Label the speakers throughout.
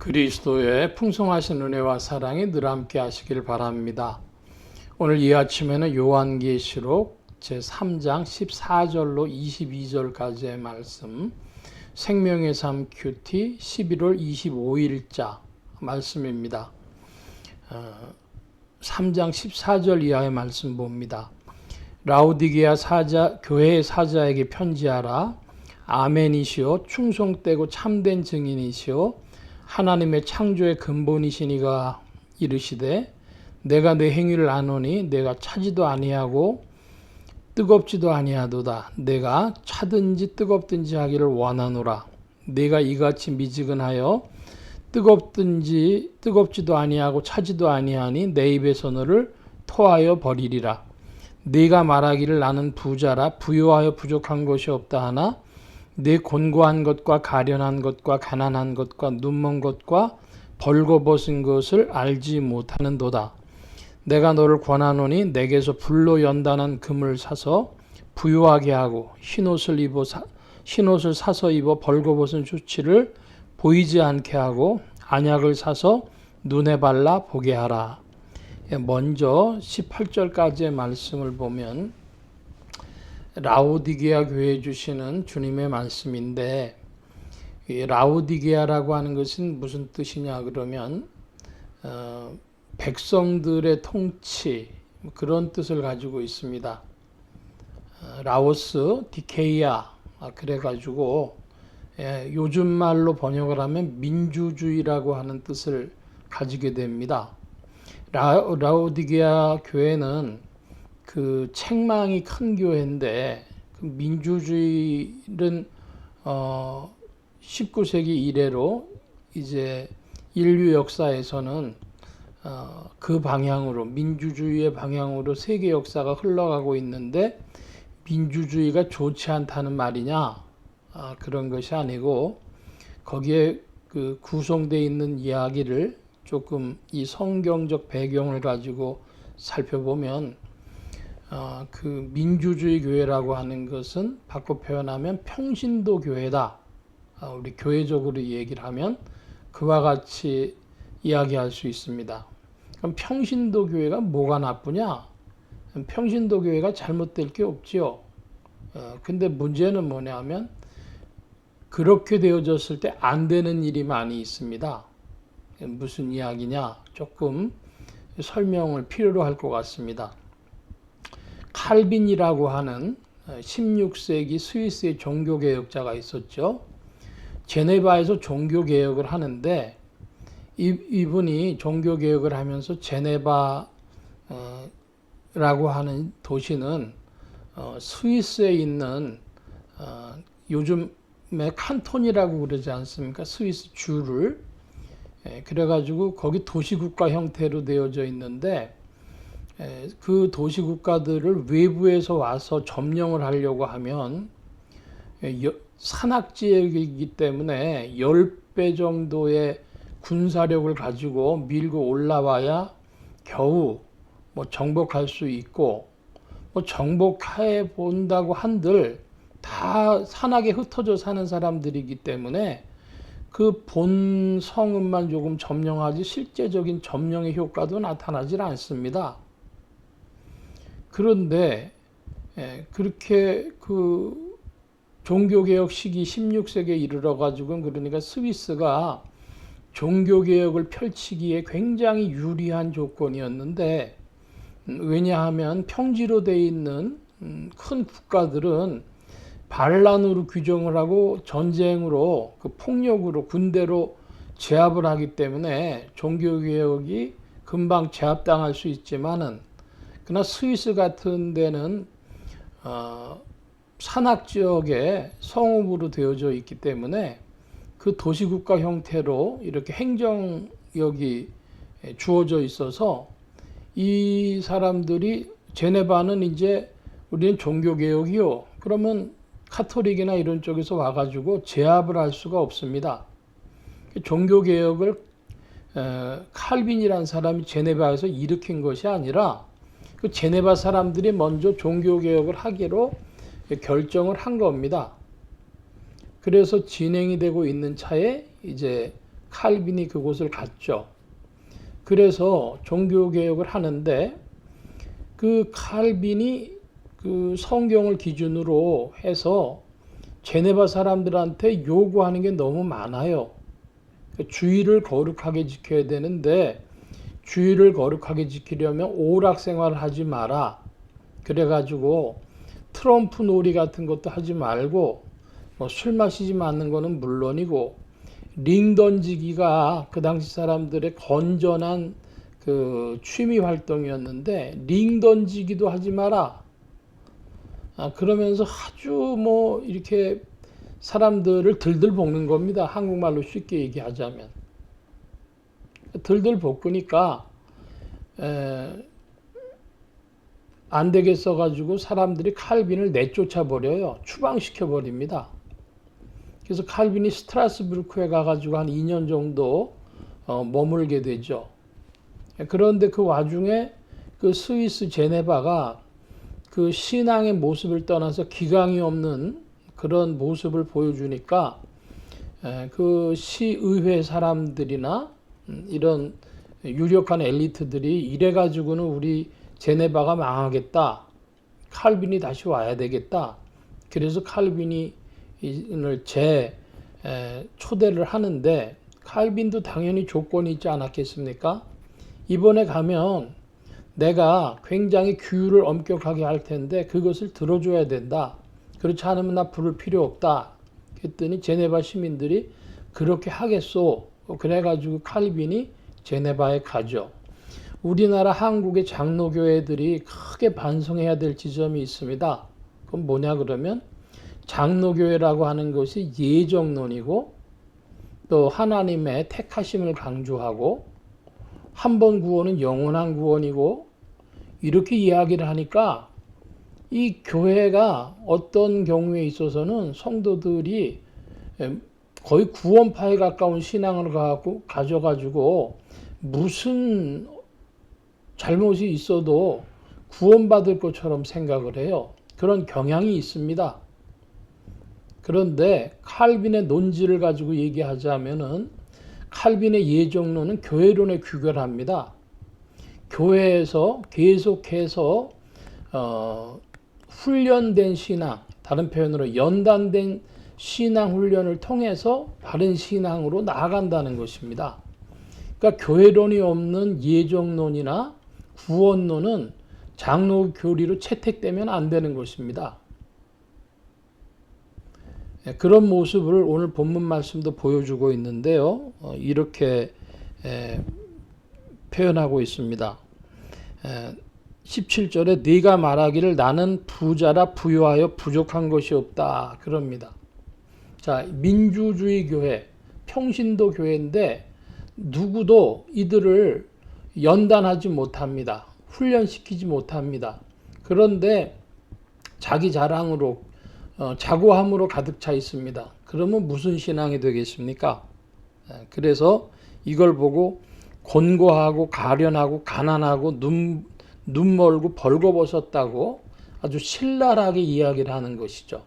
Speaker 1: 그리스도의 풍성하신 은혜와 사랑이 늘 함께 하시길 바랍니다. 오늘 이 아침에는 요한계시록 제3장 14절로 22절까지의 말씀, 생명의 삶 큐티 11월 25일자 말씀입니다. 3장 14절 이하의 말씀 봅니다. 라오디게아 교회의 사자에게 편지하라. 아멘이시오 충성되고 참된 증인이시오 하나님의 창조의 근본이시니가 이르시되 내가 내 행위를 아노니 내가 차지도 아니하고 뜨겁지도 아니하도다. 내가 차든지 뜨겁든지 하기를 원하노라. 내가 이같이 미지근하여 뜨겁지도 아니하고 차지도 아니하니 내 입에서 너를 토하여 버리리라. 네가 말하기를 나는 부자라 부유하여 부족한 것이 없다 하나 내 곤고한 것과 가련한 것과 가난한 것과 눈먼 것과 벌거벗은 것을 알지 못하는도다. 내가 너를 권하노니 내게서 불로 연단한 금을 사서 부유하게 하고 흰옷을 사서 입어 벌거벗은 수치를 보이지 않게 하고 안약을 사서 눈에 발라 보게 하라. 먼저 18절까지의 말씀을 보면 라오디게아 교회에 주시는 주님의 말씀인데, 라오디게아라고 하는 것은 무슨 뜻이냐 그러면 백성들의 통치 그런 뜻을 가지고 있습니다. 라오스 디케이아 그래가지고 요즘 말로 번역을 하면 민주주의라고 하는 뜻을 가지게 됩니다. 라오디게아 교회는 그 책망이 큰 교회인데 그 민주주의는 19세기 이래로 이제 인류 역사에서는 그 방향으로 민주주의의 방향으로 세계 역사가 흘러가고 있는데 민주주의가 좋지 않다는 말이냐 그런 것이 아니고 거기에 그 구성되어 있는 이야기를 조금 이 성경적 배경을 가지고 살펴보면 그 민주주의 교회라고 하는 것은 바꿔 표현하면 평신도 교회다. 우리 교회적으로 얘기를 하면 그와 같이 이야기할 수 있습니다. 그럼 평신도 교회가 뭐가 나쁘냐? 평신도 교회가 잘못될 게 없지요. 근데 문제는 뭐냐면 그렇게 되어졌을 때 안 되는 일이 많이 있습니다. 무슨 이야기냐? 조금 설명을 필요로 할 것 같습니다. 칼빈이라고 하는 16세기 스위스의 종교개혁자가 있었죠. 제네바에서 종교개혁을 하는데 이분이 종교개혁을 하면서 제네바라고 하는 도시는 스위스에 있는 요즘에 칸톤이라고 그러지 않습니까? 스위스 주를 그래가지고 거기 도시국가 형태로 되어져 있는데 그 도시국가들을 외부에서 와서 점령을 하려고 하면 산악지역이기 때문에 10배 정도의 군사력을 가지고 밀고 올라와야 겨우 정복할 수 있고 정복해 본다고 한들 다 산악에 흩어져 사는 사람들이기 때문에 그 본 성읍만 조금 점령하지 실제적인 점령의 효과도 나타나질 않습니다. 그런데 그렇게 그 종교개혁 시기 16세기에 이르러 가지고는 그러니까 스위스가 종교개혁을 펼치기에 굉장히 유리한 조건이었는데 왜냐하면 평지로 돼 있는 큰 국가들은 반란으로 규정을 하고 전쟁으로 그 폭력으로 군대로 제압을 하기 때문에 종교개혁이 금방 제압당할 수 있지만은 그러나 스위스 같은 데는 산악지역에 성읍으로 되어져 있기 때문에 그 도시국가 형태로 이렇게 행정력이 주어져 있어서 이 사람들이 제네바는 이제 우리는 종교개혁이요. 그러면 카톨릭이나 이런 쪽에서 와가지고 제압을 할 수가 없습니다. 종교개혁을 칼빈이라는 사람이 제네바에서 일으킨 것이 아니라 그 제네바 사람들이 먼저 종교개혁을 하기로 결정을 한 겁니다. 그래서 진행이 되고 있는 차에 이제 칼빈이 그곳을 갔죠. 그래서 종교개혁을 하는데 그 칼빈이 그 성경을 기준으로 해서 제네바 사람들한테 요구하는 게 너무 많아요. 주의를 거룩하게 지켜야 되는데 주의를 거룩하게 지키려면 오락생활을 하지 마라. 그래가지고 트럼프 놀이 같은 것도 하지 말고 술 마시지 않는 거는 물론이고 링 던지기가 그 당시 사람들의 건전한 그 취미 활동이었는데 링 던지기도 하지 마라. 그러면서 아주 이렇게 사람들을 들들 볶는 겁니다. 한국말로 쉽게 얘기하자면. 들들 볶으니까 안 되겠어 가지고 사람들이 칼빈을 내쫓아 버려요. 추방시켜 버립니다. 그래서 칼빈이 스트라스부르크에 가가지고 한 2년 정도 머물게 되죠. 그런데 그 와중에 그 스위스 제네바가 그 신앙의 모습을 떠나서 기강이 없는 그런 모습을 보여주니까 그 시의회 사람들이나 이런 유력한 엘리트들이 이래가지고는 우리 제네바가 망하겠다. 칼빈이 다시 와야 되겠다. 그래서 칼빈이 을 초대를 하는데 칼빈도 당연히 조건이 있지 않았겠습니까? 이번에 가면 내가 굉장히 규율을 엄격하게 할 텐데 그것을 들어줘야 된다. 그렇지 않으면 나 부를 필요 없다. 그랬더니 제네바 시민들이 그렇게 하겠소. 그래가지고 칼빈이 제네바에 가죠. 우리나라 한국의 장로교회들이 크게 반성해야 될 지점이 있습니다. 그건 뭐냐 그러면 장로교회라고 하는 것이 예정론이고 또 하나님의 택하심을 강조하고 한 번 구원은 영원한 구원이고 이렇게 이야기를 하니까 이 교회가 어떤 경우에 있어서는 성도들이 거의 구원파에 가까운 신앙을 가져가지고 무슨 잘못이 있어도 구원받을 것처럼 생각을 해요. 그런 경향이 있습니다. 그런데 칼빈의 논지를 가지고 얘기하자면은 칼빈의 예정론은 교회론에 규결합니다. 교회에서 계속해서 훈련된 신앙, 다른 표현으로 연단된 신앙 훈련을 통해서 바른 신앙으로 나아간다는 것입니다. 그러니까 교회론이 없는 예정론이나 구원론은 장로 교리로 채택되면 안 되는 것입니다. 그런 모습을 오늘 본문 말씀도 보여주고 있는데요. 이렇게 표현하고 있습니다. 17절에 네가 말하기를 나는 부자라 부유하여 부족한 것이 없다. 그럽니다. 자, 민주주의 교회, 평신도 교회인데 누구도 이들을 연단하지 못합니다. 훈련시키지 못합니다. 그런데 자기 자랑으로 자고함으로 가득 차 있습니다. 그러면 무슨 신앙이 되겠습니까? 그래서 이걸 보고 곤고하고 가련하고 가난하고 눈 멀고 벌거벗었다고 아주 신랄하게 이야기를 하는 것이죠.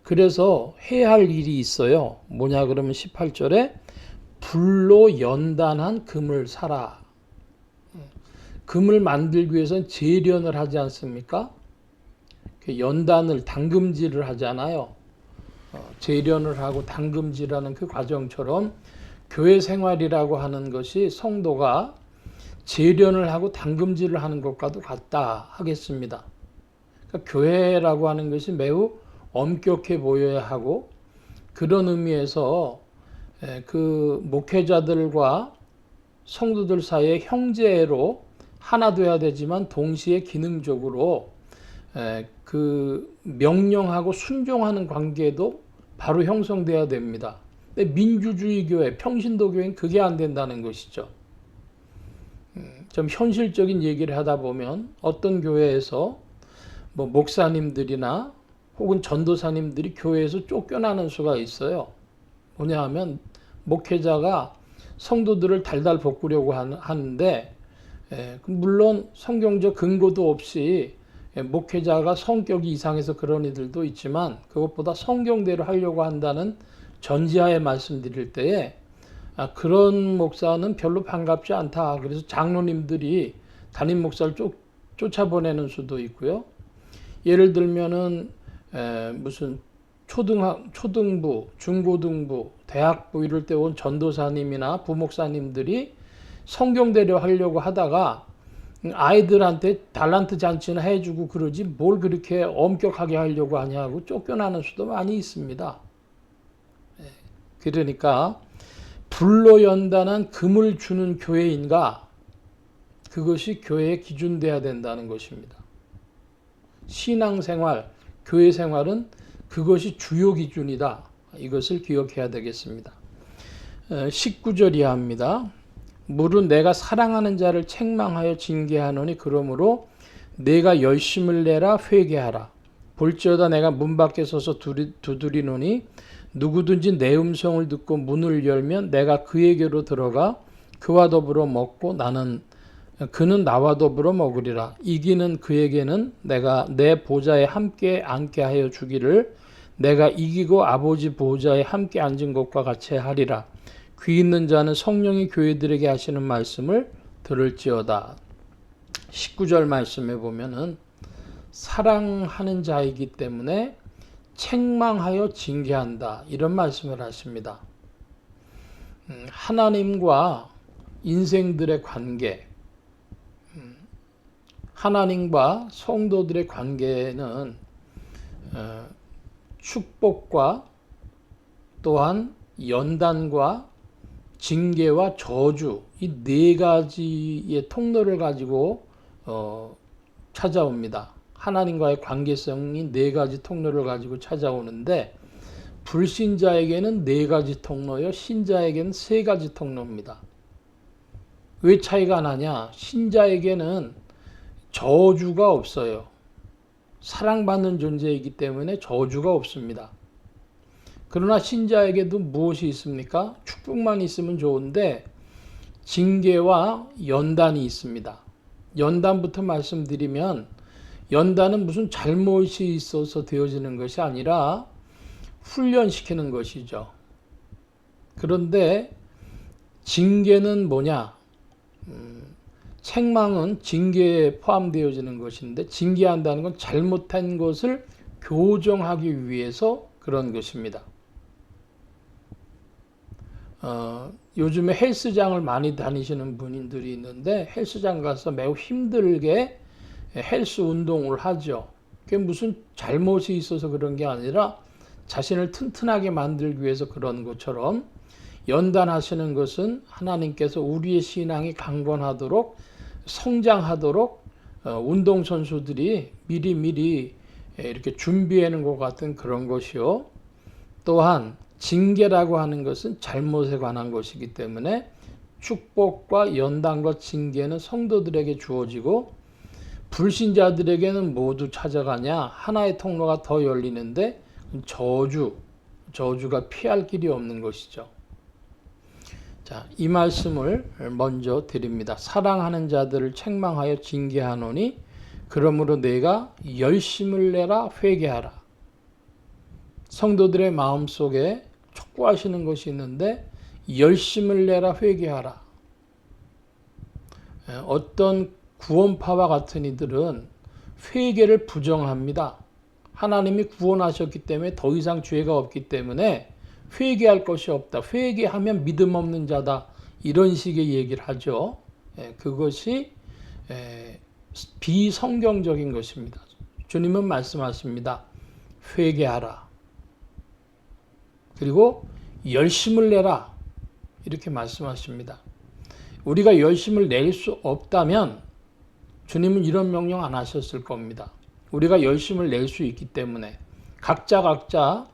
Speaker 1: 그래서 해야 할 일이 있어요. 뭐냐 그러면 18절에 불로 연단한 금을 사라. 금을 만들기 위해서는 재련을 하지 않습니까? 연단을 당금질을 하잖아요. 재련을 하고 당금질하는 그 과정처럼 교회 생활이라고 하는 것이 성도가 재련을 하고 당금질을 하는 것과도 같다 하겠습니다. 그러니까 교회라고 하는 것이 매우 엄격해 보여야 하고 그런 의미에서 그 목회자들과 성도들 사이의 형제로 하나 돼야 되지만 동시에 기능적으로 그 명령하고 순종하는 관계도 바로 형성돼야 됩니다. 근데 민주주의 교회, 평신도 교회는 그게 안 된다는 것이죠. 좀 현실적인 얘기를 하다 보면 어떤 교회에서 목사님들이나 혹은 전도사님들이 교회에서 쫓겨나는 수가 있어요. 뭐냐 하면 목회자가 성도들을 달달 볶으려고 하는데 물론 성경적 근거도 없이 목회자가 성격이 이상해서 그런 이들도 있지만 그것보다 성경대로 하려고 한다는 전제하에 말씀드릴 때에 그런 목사는 별로 반갑지 않다. 그래서 장로님들이 담임 목사를 쫓아보내는 수도 있고요. 예를 들면은 무슨 초등부, 중고등부, 대학부 이럴 때 온 전도사님이나 부목사님들이 성경대로 하려고 하다가 아이들한테 달란트 잔치나 해주고 그러지 뭘 그렇게 엄격하게 하려고 하냐고 쫓겨나는 수도 많이 있습니다. 그러니까 불로 연단한 금을 주는 교회인가, 그것이 교회의 기준돼야 된다는 것입니다. 신앙생활, 교회 생활은 그것이 주요 기준이다. 이것을 기억해야 되겠습니다. 19절 이하입니다. 물은 내가 사랑하는 자를 책망하여 징계하노니 그러므로 내가 열심을 내라 회개하라. 볼지어다 내가 문 밖에 서서 두드리노니 누구든지 내 음성을 듣고 문을 열면 내가 그에게로 들어가 그와 더불어 먹고 그는 나와 더불어 먹으리라. 이기는 그에게는 내가 내 보좌에 함께 앉게 하여 주기를 내가 이기고 아버지 보좌에 함께 앉은 것과 같이 하리라. 귀 있는 자는 성령이 교회들에게 하시는 말씀을 들을지어다. 19절 말씀에 보면은 사랑하는 자이기 때문에 책망하여 징계한다. 이런 말씀을 하십니다. 하나님과 인생들의 관계, 하나님과 성도들의 관계는 축복과 또한 연단과 징계와 저주 이 네 가지의 통로를 가지고 찾아옵니다. 하나님과의 관계성이 네 가지 통로를 가지고 찾아오는데 불신자에게는 네 가지 통로요, 신자에게는 세 가지 통로입니다. 왜 차이가 나냐? 신자에게는 저주가 없어요. 사랑받는 존재이기 때문에 저주가 없습니다. 그러나 신자에게도 무엇이 있습니까? 축복만 있으면 좋은데 징계와 연단이 있습니다. 연단부터 말씀드리면 연단은 무슨 잘못이 있어서 되어지는 것이 아니라 훈련시키는 것이죠. 그런데 징계는 뭐냐? 책망은 징계에 포함되어지는 것인데 징계한다는 건 잘못한 것을 교정하기 위해서 그런 것입니다. 요즘에 헬스장을 많이 다니시는 분들이 있는데 헬스장 가서 매우 힘들게 헬스 운동을 하죠. 그게 무슨 잘못이 있어서 그런 게 아니라 자신을 튼튼하게 만들기 위해서 그런 것처럼 연단하시는 것은 하나님께서 우리의 신앙이 강건하도록 성장하도록 운동선수들이 미리 이렇게 준비해 놓은 것 같은 그런 것이요. 또한 징계라고 하는 것은 잘못에 관한 것이기 때문에 축복과 연단과 징계는 성도들에게 주어지고 불신자들에게는 모두 찾아가냐 하나의 통로가 더 열리는데 저주가 피할 길이 없는 것이죠. 자, 이 말씀을 먼저 드립니다. 사랑하는 자들을 책망하여 징계하노니 그러므로 내가 열심을 내라 회개하라. 성도들의 마음속에 촉구하시는 것이 있는데 열심을 내라 회개하라. 어떤 구원파와 같은 이들은 회개를 부정합니다. 하나님이 구원하셨기 때문에 더 이상 죄가 없기 때문에 회개할 것이 없다. 회개하면 믿음 없는 자다. 이런 식의 얘기를 하죠. 그것이 비성경적인 것입니다. 주님은 말씀하십니다. 회개하라. 그리고 열심을 내라. 이렇게 말씀하십니다. 우리가 열심을 낼 수 없다면 주님은 이런 명령 안 하셨을 겁니다. 우리가 열심을 낼 수 있기 때문에 각자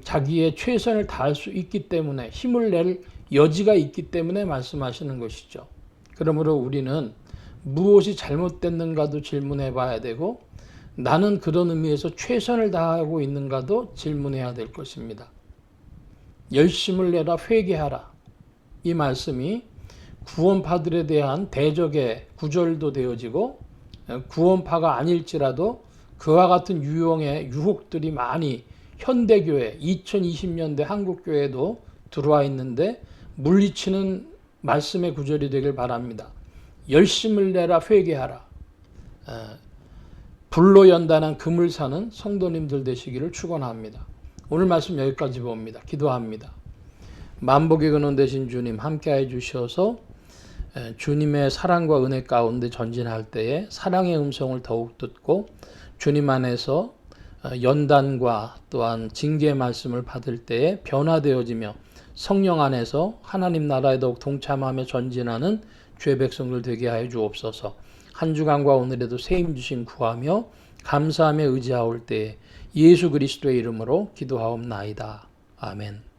Speaker 1: 자기의 최선을 다할 수 있기 때문에 힘을 낼 여지가 있기 때문에 말씀하시는 것이죠. 그러므로 우리는 무엇이 잘못됐는가도 질문해 봐야 되고 나는 그런 의미에서 최선을 다하고 있는가도 질문해야 될 것입니다. 열심을 내라 회개하라. 이 말씀이 구원파들에 대한 대적의 구절도 되어지고 구원파가 아닐지라도 그와 같은 유형의 유혹들이 많이 현대교회 2020년대 한국교회도 들어와 있는데 물리치는 말씀의 구절이 되길 바랍니다. 열심을 내라 회개하라. 불로 연단한 금을 사는 성도님들 되시기를 축원합니다. 오늘 말씀 여기까지 봅니다. 기도합니다. 만복의 근원 되신 주님 함께해 주셔서 주님의 사랑과 은혜 가운데 전진할 때에 사랑의 음성을 더욱 듣고 주님 안에서 연단과 또한 징계의 말씀을 받을 때에 변화되어지며 성령 안에서 하나님 나라에 더욱 동참하며 전진하는 주의 백성들 되게 하여 주옵소서. 한 주간과 오늘에도 세임 주심 구하며 감사하며 의지하올 때에 예수 그리스도의 이름으로 기도하옵나이다. 아멘.